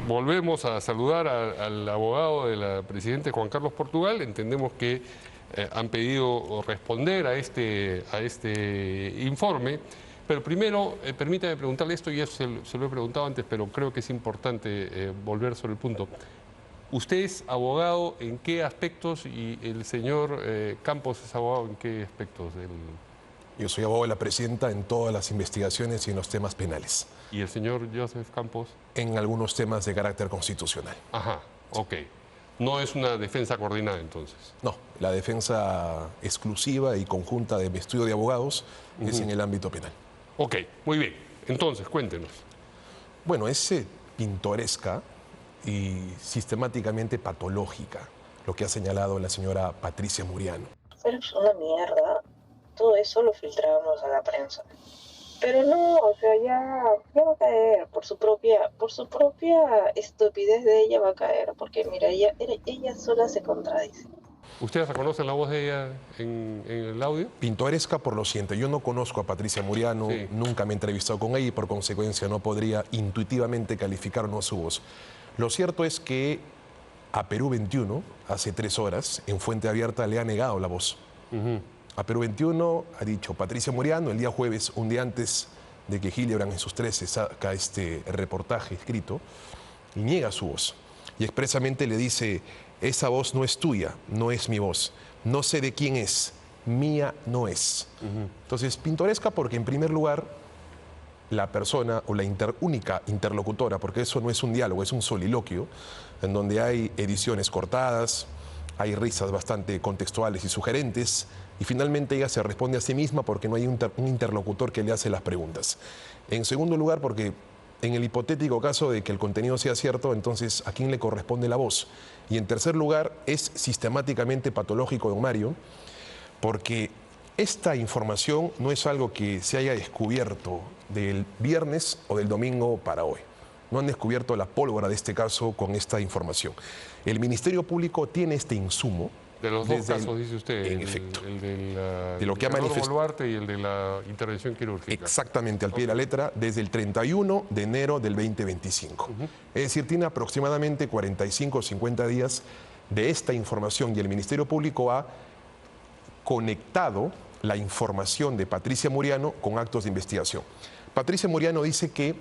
volvemos a saludar al abogado de la presidente Juan Carlos Portugal. Entendemos que han pedido responder a este informe. Pero primero, permítame preguntarle esto, y eso se lo he preguntado antes, pero creo que es importante volver sobre el punto. ¿Usted es abogado en qué aspectos y el señor Campos es abogado en qué aspectos? Yo soy abogado de la presidenta en todas las investigaciones y en los temas penales. ¿Y el señor Joseph Campos? En algunos temas de carácter constitucional. Ajá, ok. No es una defensa coordinada entonces. No, la defensa exclusiva y conjunta de mi estudio de abogados es en el ámbito penal. Ok, muy bien. Entonces, cuéntenos. Bueno, es pintoresca y sistemáticamente patológica lo que ha señalado la señora Patricia Muriano. Pero es una mierda. Todo eso lo filtrábamos a la prensa. Pero no, o sea, ya va a caer por su propia estupidez de ella va a caer, porque mira, ella sola se contradice. ¿Ustedes reconocen la voz de ella en el audio? Pintoresca por lo siguiente, yo no conozco a Patricia Muriano, Sí. nunca me he entrevistado con ella y por consecuencia no podría intuitivamente calificar o no su voz. Lo cierto es que a Perú 21, hace 3 horas, en Fuente Abierta le ha negado la voz. A Perú 21 ha dicho Patricia Muriano, el día jueves, un día antes de que Hildebrand en sus 13 saca este reportaje escrito, y niega su voz. Y expresamente le dice, esa voz no es tuya, no es mi voz, no sé de quién es, mía no es. Entonces, pintoresca porque en primer lugar, la persona o la única interlocutora, porque eso no es un diálogo, es un soliloquio, en donde hay ediciones cortadas, hay risas bastante contextuales y sugerentes, y finalmente ella se responde a sí misma porque no hay un interlocutor que le hace las preguntas. En segundo lugar, porque en el hipotético caso de que el contenido sea cierto, entonces ¿a quién le corresponde la voz? Y en tercer lugar, es sistemáticamente patológico, don Mario, porque esta información no es algo que se haya descubierto del viernes o del domingo para hoy. No han descubierto la pólvora de este caso con esta información. El Ministerio Público tiene este insumo. De los dos casos, dice usted. En efecto. El de lo que ha manifestado Boluarte y el de la intervención quirúrgica. Exactamente, al pie de la letra, desde el 31 de enero del 2025. Es decir, tiene aproximadamente 45 o 50 días de esta información y el Ministerio Público ha conectado la información de Patricia Muriano con actos de investigación. Patricia Muriano dice que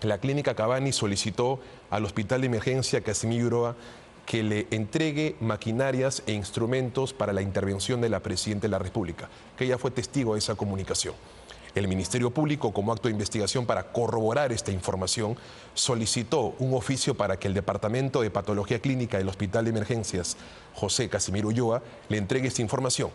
la clínica Cavani solicitó al Hospital de Emergencia Casimiro Uroa que le entregue maquinarias e instrumentos para la intervención de la Presidenta de la República, que ella fue testigo de esa comunicación. El Ministerio Público, como acto de investigación para corroborar esta información, solicitó un oficio para que el Departamento de Patología Clínica del Hospital de Emergencias José Casimiro Ulloa le entregue esta información.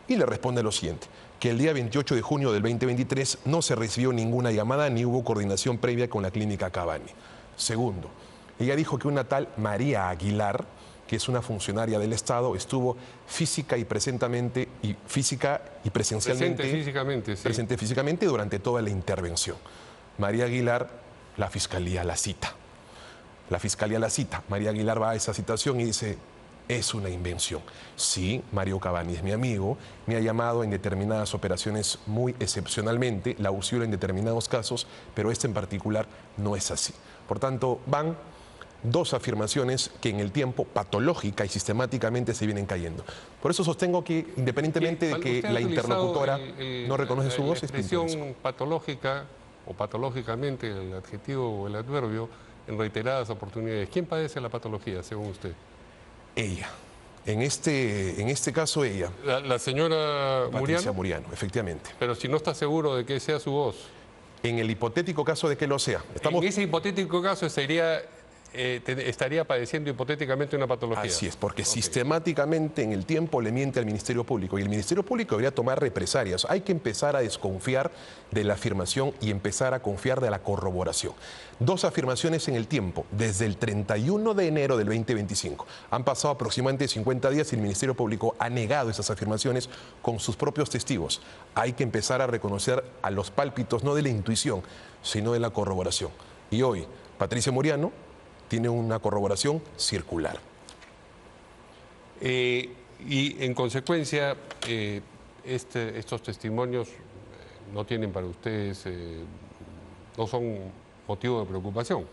Y le responde lo siguiente, que el día 28 de junio del 2023 no se recibió ninguna llamada ni hubo coordinación previa con la clínica Cavani. Segundo, ella dijo que una tal María Aguilar, que es una funcionaria del Estado, estuvo física y presencialmente presente físicamente durante toda la intervención. María Aguilar, la Fiscalía la cita. La Fiscalía la cita. María Aguilar va a esa citación y dice, es una invención. Sí, Mario Cavani es mi amigo, me ha llamado en determinadas operaciones muy excepcionalmente, la UCIUR en determinados casos, pero este en particular no es así. Por tanto, van dos afirmaciones que en el tiempo patológica y sistemáticamente se vienen cayendo. Por eso sostengo que, independientemente de que la interlocutora no reconoce su voz, es expresión patológica o patológicamente, el adjetivo o el adverbio, en reiteradas oportunidades. ¿Quién padece la patología, según usted? Ella. En este caso, ella. La señora Patricia Muriano. Muriano, efectivamente. Pero si no está seguro de que sea su voz. En el hipotético caso de que lo sea. En ese hipotético caso estaría padeciendo hipotéticamente una patología. Así es, porque sistemáticamente en el tiempo le miente al Ministerio Público y el Ministerio Público debería tomar represalias. Hay que empezar a desconfiar de la afirmación y empezar a confiar de la corroboración. Dos afirmaciones en el tiempo, desde el 31 de enero del 2025. Han pasado aproximadamente 50 días y el Ministerio Público ha negado esas afirmaciones con sus propios testigos. Hay que empezar a reconocer a los pálpitos, no de la intuición, sino de la corroboración. Y hoy, Patricia Muriano tiene una corroboración circular. Y en consecuencia, estos testimonios no tienen para ustedes, no son motivo de preocupación.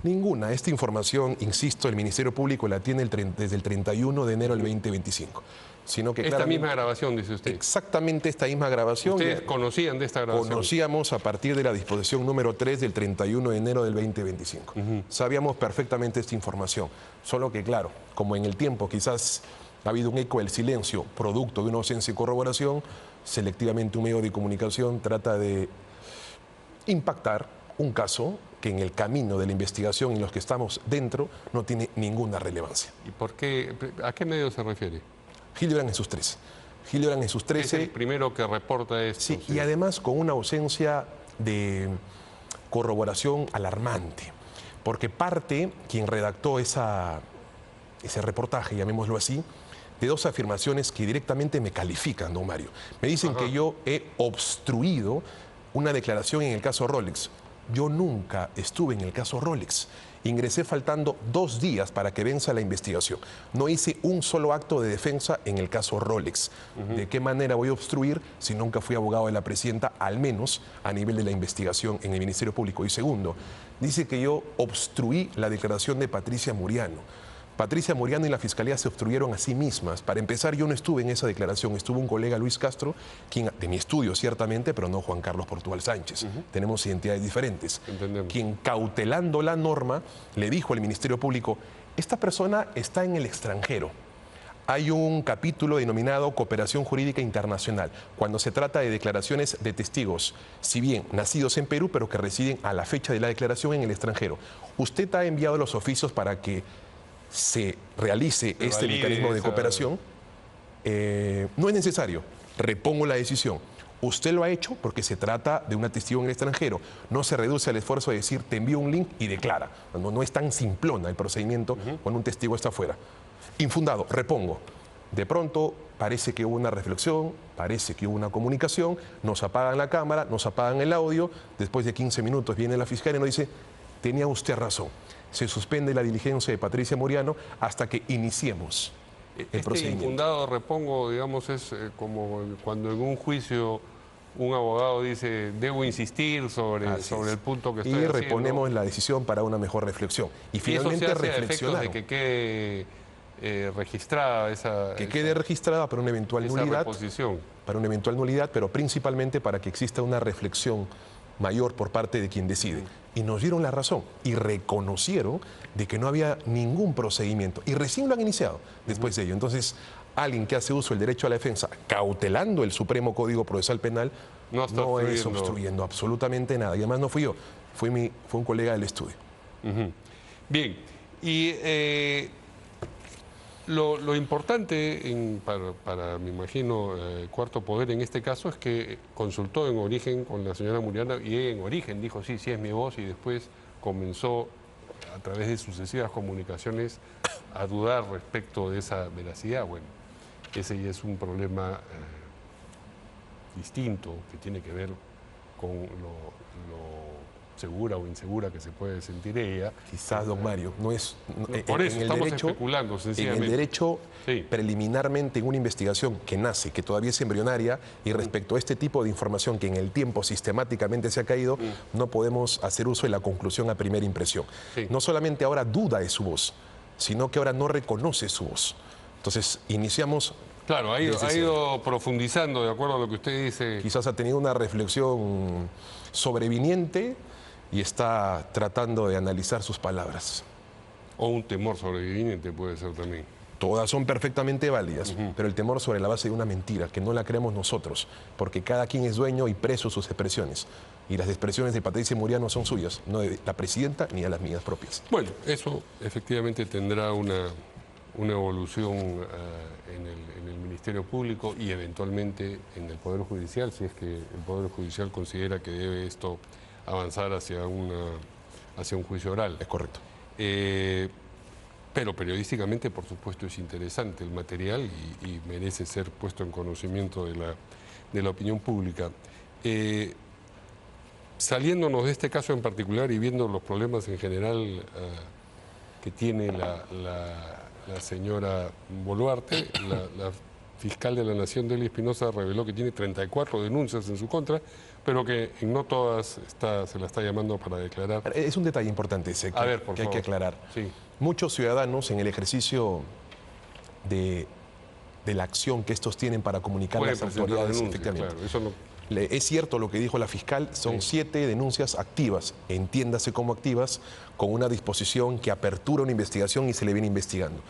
Ninguna. Esta información, insisto, el Ministerio Público la tiene desde el 31 de enero del 2025. Sino que esta misma grabación, dice usted. Exactamente esta misma grabación. ¿Ustedes conocían de esta grabación? Conocíamos a partir de la disposición número 3 del 31 de enero del 2025. Sabíamos perfectamente esta información. Solo que, claro, como en el tiempo quizás ha habido un eco del silencio, producto de una ausencia de corroboración, selectivamente un medio de comunicación trata de impactar un caso que en el camino de la investigación en los que estamos dentro no tiene ninguna relevancia. ¿Y por qué? ¿A qué medio se refiere? Hildebrand en sus 13. Hildebrand en sus 13. Es el primero que reporta esto. Sí, y además con una ausencia de corroboración alarmante. Porque parte, quien redactó ese reportaje, llamémoslo así, de dos afirmaciones que directamente me califican, don Mario. Me dicen que yo he obstruido una declaración en el caso Rolex. Yo nunca estuve en el caso Rolex. Ingresé faltando 2 días para que venza la investigación. No hice un solo acto de defensa en el caso Rolex. ¿De qué manera voy a obstruir si nunca fui abogado de la presidenta, al menos a nivel de la investigación en el Ministerio Público? Y segundo, dice que yo obstruí la declaración de Patricia Muriano. Patricia Muriano y la Fiscalía se obstruyeron a sí mismas. Para empezar, yo no estuve en esa declaración. Estuvo un colega, Luis Castro, quien, de mi estudio ciertamente, pero no Juan Carlos Portugal Sánchez. Tenemos identidades diferentes. Entendemos. Quien, cautelando la norma, le dijo al Ministerio Público, esta persona está en el extranjero. Hay un capítulo denominado Cooperación Jurídica Internacional, cuando se trata de declaraciones de testigos, si bien nacidos en Perú, pero que residen a la fecha de la declaración en el extranjero. Usted ha enviado los oficios para que se realice este mecanismo de cooperación. No es necesario, repongo la decisión. Usted lo ha hecho porque se trata de un testigo en el extranjero. No se reduce al esfuerzo de decir, te envío un link y declara. No es tan simplona el procedimiento cuando un testigo está afuera. Infundado, repongo. De pronto parece que hubo una reflexión, parece que hubo una comunicación, nos apagan la cámara, nos apagan el audio, después de 15 minutos viene la fiscalía y nos dice, tenía usted razón. Se suspende la diligencia de Patricia Muriano hasta que iniciemos el procedimiento. Infundado, repongo, digamos, es como cuando en un juicio un abogado dice, debo insistir sobre el punto que estoy haciendo. Y reponemos la decisión para una mejor reflexión. Y finalmente reflexionar. De que quede registrada esa... Que quede registrada para una eventual nulidad. Reposición. Para una eventual nulidad, pero principalmente para que exista una reflexión mayor por parte de quien decide. Y nos dieron la razón y reconocieron de que no había ningún procedimiento. Y recién lo han iniciado después de ello. Entonces, alguien que hace uso del derecho a la defensa, cautelando el Supremo Código Procesal Penal, no es obstruyendo absolutamente nada. Y además no fui yo, fue un colega del estudio. Bien, y lo importante para, me imagino, Cuarto Poder en este caso es que consultó en origen con la señora Muriano y en origen dijo, sí, es mi voz, y después comenzó a través de sucesivas comunicaciones a dudar respecto de esa veracidad. Bueno, ese ya es un problema distinto que tiene que ver con lo segura o insegura que se puede sentir ella. Quizás, don Mario, no es... Por eso estamos especulando, sencillamente. En el derecho, preliminarmente, en una investigación que nace, que todavía es embrionaria, y respecto a este tipo de información que en el tiempo sistemáticamente se ha caído, no podemos hacer uso de la conclusión a primera impresión. No solamente ahora duda de su voz, sino que ahora no reconoce su voz. Entonces, iniciamos... Claro, ha ido profundizando, de acuerdo a lo que usted dice. Quizás ha tenido una reflexión sobreviniente y está tratando de analizar sus palabras. O un temor sobreviniente puede ser también. Todas son perfectamente válidas, pero el temor sobre la base de una mentira, que no la creemos nosotros, porque cada quien es dueño y preso de sus expresiones. Y las expresiones de Patricia Muriano son suyas, no de la presidenta ni de las mías propias. Bueno, eso efectivamente tendrá una evolución en el Ministerio Público y eventualmente en el Poder Judicial, si es que el Poder Judicial considera que debe esto avanzar hacia un juicio oral. Es correcto. Pero periodísticamente, por supuesto, es interesante el material y merece ser puesto en conocimiento de la opinión pública. Saliéndonos de este caso en particular y viendo los problemas en general que tiene la señora Boluarte, la fiscal de la Nación, Delio Espinosa, reveló que tiene 34 denuncias en su contra, pero que en no todas se la está llamando para declarar. Es un detalle importante ese A ver, por que hay que favor. aclarar. Sí. Muchos ciudadanos en el ejercicio de la acción que estos tienen para comunicar a Pueden las presentar autoridades, denuncias, efectivamente. claro, eso no... Es cierto lo que dijo la fiscal, son 7 denuncias activas, entiéndase como activas, con una disposición que apertura una investigación y se le viene investigando.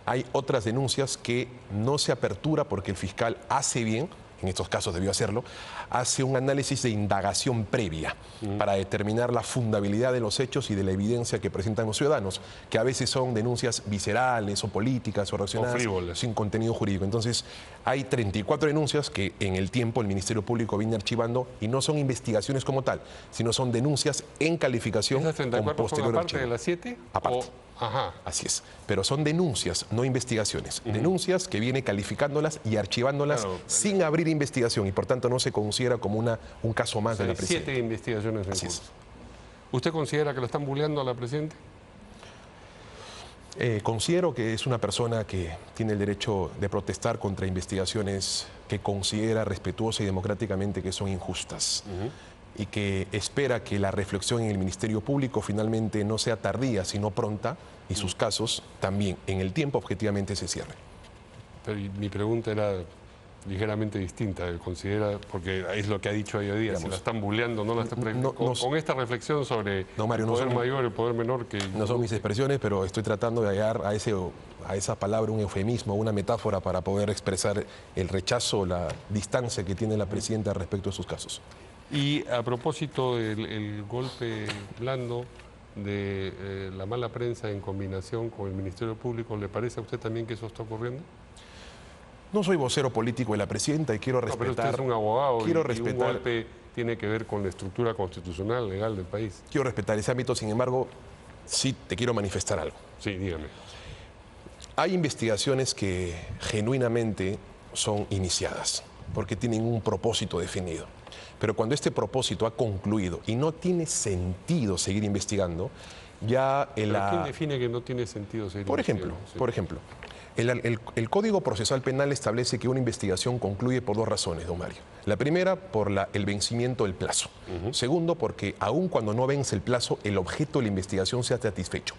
Hay otras denuncias que no se apertura porque el fiscal hace bien, en estos casos debió hacerlo, hace un análisis de indagación previa para determinar la fundabilidad de los hechos y de la evidencia que presentan los ciudadanos, que a veces son denuncias viscerales o políticas o reaccionadas frívolas, sin contenido jurídico. Entonces, hay 34 denuncias que en el tiempo el Ministerio Público viene archivando y no son investigaciones como tal, sino son denuncias en calificación ¿Esas con 34 son posterior aparte archivo. de las 7? Aparte. Ajá. Así es, pero son denuncias, no investigaciones. Denuncias que viene calificándolas y archivándolas Claro. sin abrir investigación y por tanto no se considera como un caso más de la Hay presidenta. 7 investigaciones en Así es. curso. ¿Usted considera que lo están bulleando a la presidenta? Considero que es una persona que tiene el derecho de protestar contra investigaciones que considera respetuosa y democráticamente que son injustas. Y que espera que la reflexión en el Ministerio Público finalmente no sea tardía, sino pronta, y sus casos también en el tiempo objetivamente se cierren. Pero mi pregunta era ligeramente distinta. Considera, porque es lo que ha dicho hoy día, si la están bulleando, no la están... con esta reflexión sobre Mario, el poder mayor, el poder menor que... No son mis expresiones, pero estoy tratando de hallar a esa palabra un eufemismo, una metáfora para poder expresar el rechazo, la distancia que tiene la presidenta respecto a sus casos. Y a propósito del golpe blando de la mala prensa en combinación con el Ministerio Público, ¿le parece a usted también que eso está ocurriendo? No soy vocero político de la presidenta y quiero respetar... No, pero usted es un abogado quiero y respetar, un golpe tiene que ver con la estructura constitucional, legal del país. Quiero respetar ese ámbito, sin embargo, sí te quiero manifestar algo. Sí, dígame. Hay investigaciones que genuinamente son iniciadas porque tienen un propósito definido. Pero cuando este propósito ha concluido y no tiene sentido seguir investigando, ya... ¿Quién define que no tiene sentido seguir investigando? Por ejemplo, el Código Procesal Penal establece que una investigación concluye por 2 razones, don Mario. La primera, por el vencimiento del plazo. Segundo, porque aun cuando no vence el plazo, el objeto de la investigación sea satisfecho.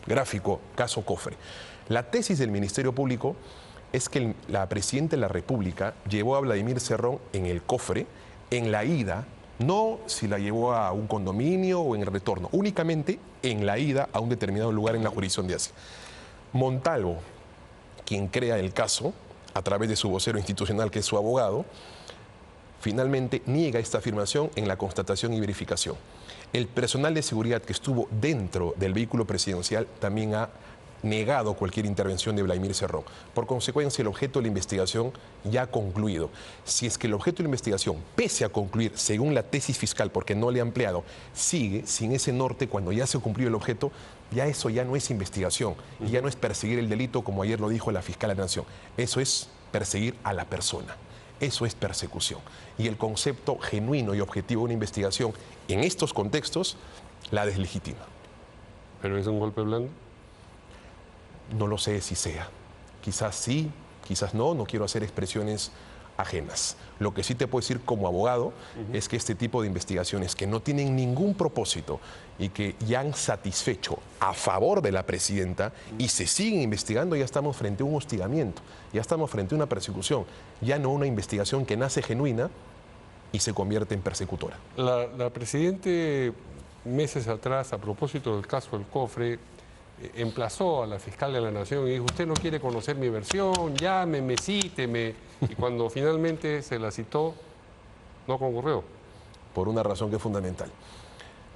Gráfico, caso Cofre. La tesis del Ministerio Público es que la Presidenta de la República llevó a Vladimir Cerrón en el Cofre en la ida, no si la llevó a un condominio o en el retorno, únicamente en la ida a un determinado lugar en la jurisdicción de Asia. Montalvo, quien crea el caso, a través de su vocero institucional, que es su abogado, finalmente niega esta afirmación en la constatación y verificación. El personal de seguridad que estuvo dentro del vehículo presidencial también ha negado cualquier intervención de Vladimir Cerrón. Por consecuencia, el objeto de la investigación ya ha concluido. Si es que el objeto de la investigación, pese a concluir según la tesis fiscal, porque no le ha ampliado, sigue sin ese norte cuando ya se cumplió el objeto, ya eso ya no es investigación y ya no es perseguir el delito, como ayer lo dijo la fiscal de la Nación. Eso es perseguir a la persona. Eso es persecución. Y el concepto genuino y objetivo de una investigación en estos contextos la deslegitima. ¿Pero es un golpe blando? No lo sé si sea. Quizás sí, quizás no, no quiero hacer expresiones ajenas. Lo que sí te puedo decir como abogado es que este tipo de investigaciones que no tienen ningún propósito y que ya han satisfecho a favor de la presidenta y se siguen investigando, ya estamos frente a un hostigamiento, ya estamos frente a una persecución, ya no una investigación que nace genuina y se convierte en persecutora. La presidenta meses atrás, a propósito del caso del Cofre, emplazó a la fiscal de la Nación y dijo: usted no quiere conocer mi versión, llámeme, cíteme. Y cuando finalmente se la citó, no concurrió. Por una razón que es fundamental.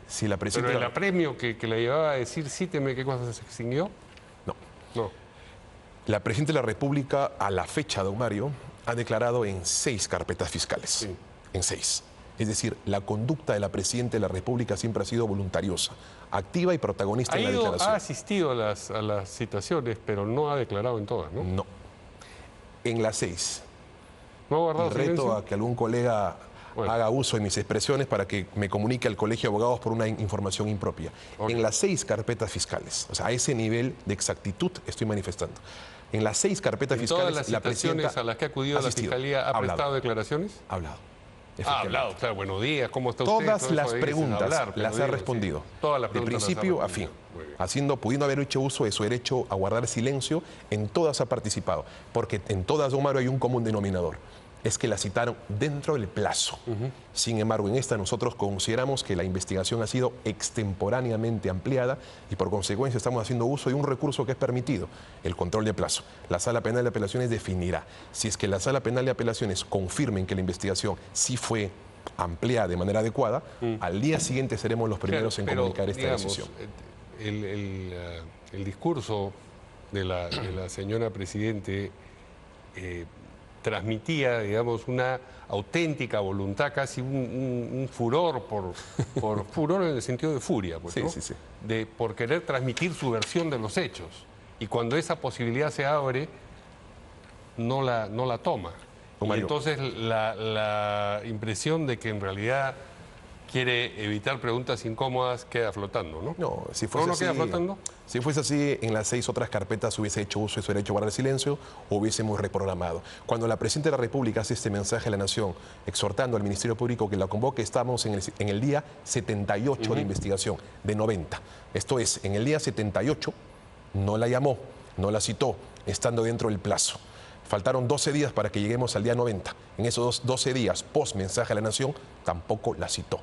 Si la presidenta... Pero el apremio que la llevaba a decir cíteme, ¿qué cosa se extinguió? No. No. La presidenta de la República, a la fecha, don Mario, ha declarado en 6 carpetas fiscales. Sí. En 6. Es decir, la conducta de la presidenta de la República siempre ha sido voluntariosa, activa y protagonista en la declaración. Ha asistido a las citaciones, pero no ha declarado en todas, ¿no? No. En las 6. ¿No ha guardado Y reto silencio? a que algún colega haga uso de mis expresiones para que me comunique al Colegio de Abogados por una información impropia. En las 6 carpetas fiscales, o sea, a ese nivel de exactitud estoy manifestando. En las 6 carpetas fiscales, todas las la presidenta citaciones a las que ha acudido la Fiscalía ha prestado declaraciones. Ha hablado. Ha hablado, claro, buenos días, ¿cómo está usted? Todas las preguntas las ha respondido, sí. Todas las de principio a fin, pudiendo haber hecho uso de su derecho a guardar silencio, en todas ha participado, porque en todas, Omar, hay un común denominador, es que la citaron dentro del plazo. Sin embargo, en esta nosotros consideramos que la investigación ha sido extemporáneamente ampliada y por consecuencia estamos haciendo uso de un recurso que es permitido, el control de plazo. La Sala Penal de Apelaciones definirá. Si es que la Sala Penal de Apelaciones confirmen que la investigación sí fue ampliada de manera adecuada, al día siguiente seremos los primeros en comunicar esta decisión. El discurso de la señora Presidente transmitía, digamos, una auténtica voluntad, casi un furor por furor en el sentido de furia, pues, ¿no? Sí. Por querer transmitir su versión de los hechos. Y cuando esa posibilidad se abre, no la toma. Y entonces la impresión de que en realidad quiere evitar preguntas incómodas queda flotando, ¿no? No, si fuese ¿No así, queda flotando? Si fuese así, en las 6 otras carpetas hubiese hecho uso de su derecho a guardar silencio o hubiésemos reprogramado. Cuando la Presidenta de la República hace este mensaje a la Nación, exhortando al Ministerio Público que la convoque, estamos en el día 78 de investigación, de 90. Esto es, en el día 78 no la llamó, no la citó, estando dentro del plazo. Faltaron 12 días para que lleguemos al día 90. En esos 12 días, post mensaje a la Nación, tampoco la citó.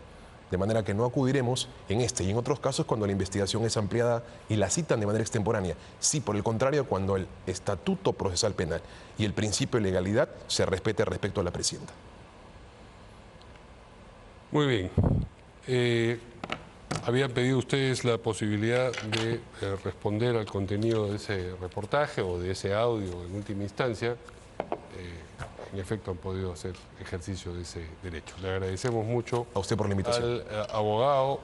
De manera que no acudiremos en este y en otros casos cuando la investigación es ampliada y la citan de manera extemporánea. Sí, por el contrario, cuando el Estatuto Procesal Penal y el principio de legalidad se respete respecto a la Presidenta. Muy bien. ¿Habían pedido ustedes la posibilidad de responder al contenido de ese reportaje o de ese audio en última instancia? En efecto han podido hacer ejercicio de ese derecho. Le agradecemos mucho a usted por la invitación. Al abogado,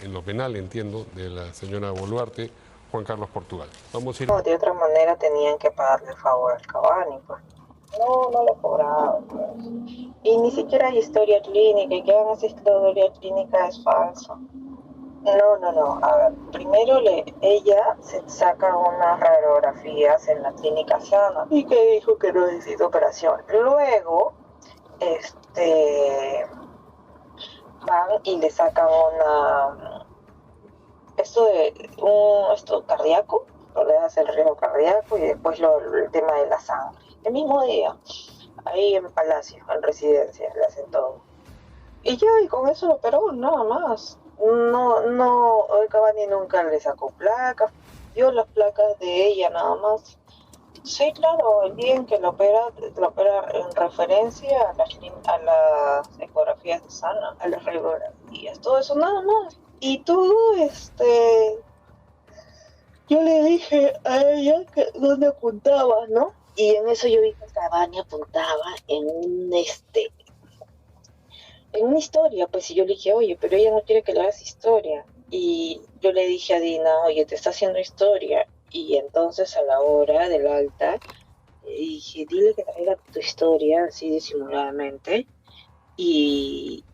en lo penal entiendo, de la señora Boluarte, Juan Carlos Portugal. Vamos a ir... No, de otra manera tenían que pagarle el favor al Cavani, pues. No le cobraban, pues. Y ni siquiera hay historia clínica, y que hagan esa historia clínica es falso. No. A ver, primero ella se saca unas radiografías en la clínica Sana y que dijo que no necesita operación. Luego, van y le sacan esto cardíaco, le hace el riesgo cardíaco y después el tema de la sangre. El mismo día, ahí en Palacio, en Residencia, le hacen todo. Y ya, y con eso lo operó, nada más. No, el Cavani nunca le sacó placas, dio las placas de ella nada más. Sí, claro, el día en que lo opera en referencia a las ecografías de Sana, a las radiografías, todo eso nada más. Y todo, yo le dije a ella que dónde apuntaba, ¿no? Y en eso yo vi que Cavani apuntaba en una historia, pues, y yo le dije, oye, pero ella no quiere que le hagas historia. Y yo le dije a Dina, oye, te está haciendo historia. Y entonces a la hora del alta, dije, dile que traiga tu historia, así disimuladamente. Y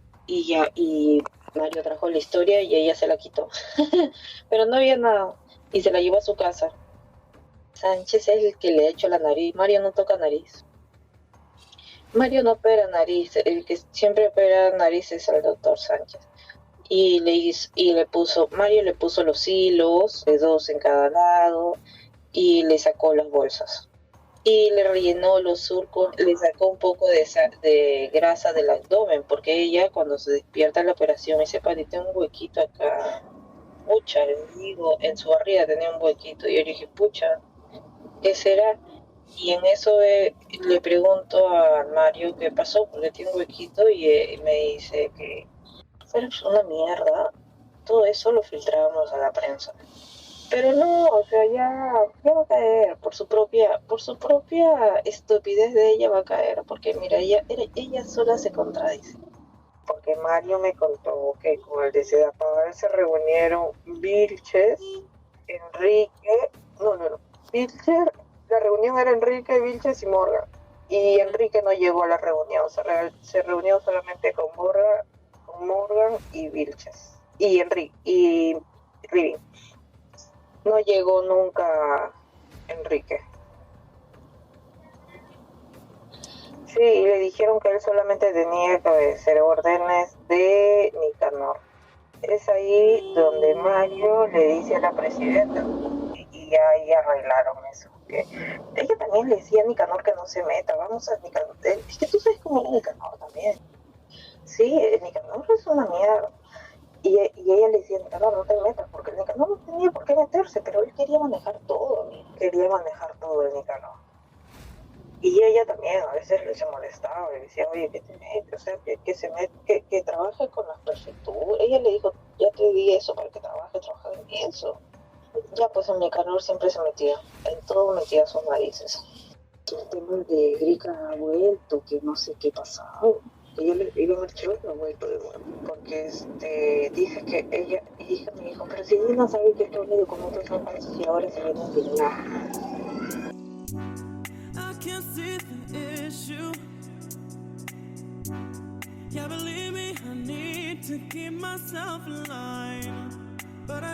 Mario trajo la historia y ella se la quitó. Pero no había nada. Y se la llevó a su casa. Sánchez es el que le ha hecho la nariz. Mario no toca nariz. Mario no opera nariz, el que siempre opera nariz es el doctor Sánchez. Mario le puso los hilos, de 2 en cada lado, y le sacó las bolsas. Y le rellenó los surcos, le sacó un poco de grasa del abdomen, porque ella cuando se despierta en la operación, ese padre tiene un huequito acá. Pucha, le digo, en su barriga tenía un huequito. Y yo le dije, pucha, ¿qué será? Y en eso le pregunto a Mario qué pasó, porque tiene un huequito y me dice que fue una mierda. Todo eso lo filtrábamos a la prensa. Pero no, o sea, ya va a caer, por su propia estupidez de ella va a caer, porque mira, ella sola se contradice. Porque Mario me contó que con el de Sedapal se reunieron Vilches, Enrique, Vilches. La reunión era Enrique, Vilches y Morgan. Y Enrique no llegó a la reunión, se reunió solamente con Morgan y Vilches. Y Enrique, y Riving. No llegó nunca Enrique. Sí, y le dijeron que él solamente tenía que obedecer órdenes de Nicanor. Es ahí donde Mario le dice a la presidenta, y ahí arreglaron eso. Que ella también le decía a Nicanor que no se meta, vamos a Nicanor. Es que tú sabes cómo era Nicanor también. Sí, Nicanor es una mierda. Y ella le decía, Nicanor, no te metas, porque el Nicanor no tenía por qué meterse, pero él quería manejar todo, quería manejar todo el Nicanor. Y ella también a veces se molestaba, le decía, oye, que te metes, o sea, que trabaje con las prefecturas. Ella le dijo, ya te di eso para que trabaje en eso. Ya pues en Nicanor siempre se metía, en todo metía sus narices. El tema de Grica ha vuelto, que no sé qué pasaba. Ella le iba a marchar, no ha vuelto de nuevo. Porque dije que ella me dijo, pero si ella no sabe que todos los documentos son falsos y ahora se viene a indignar. I can't see the issue. Yeah, believe me, I need to keep myself alive.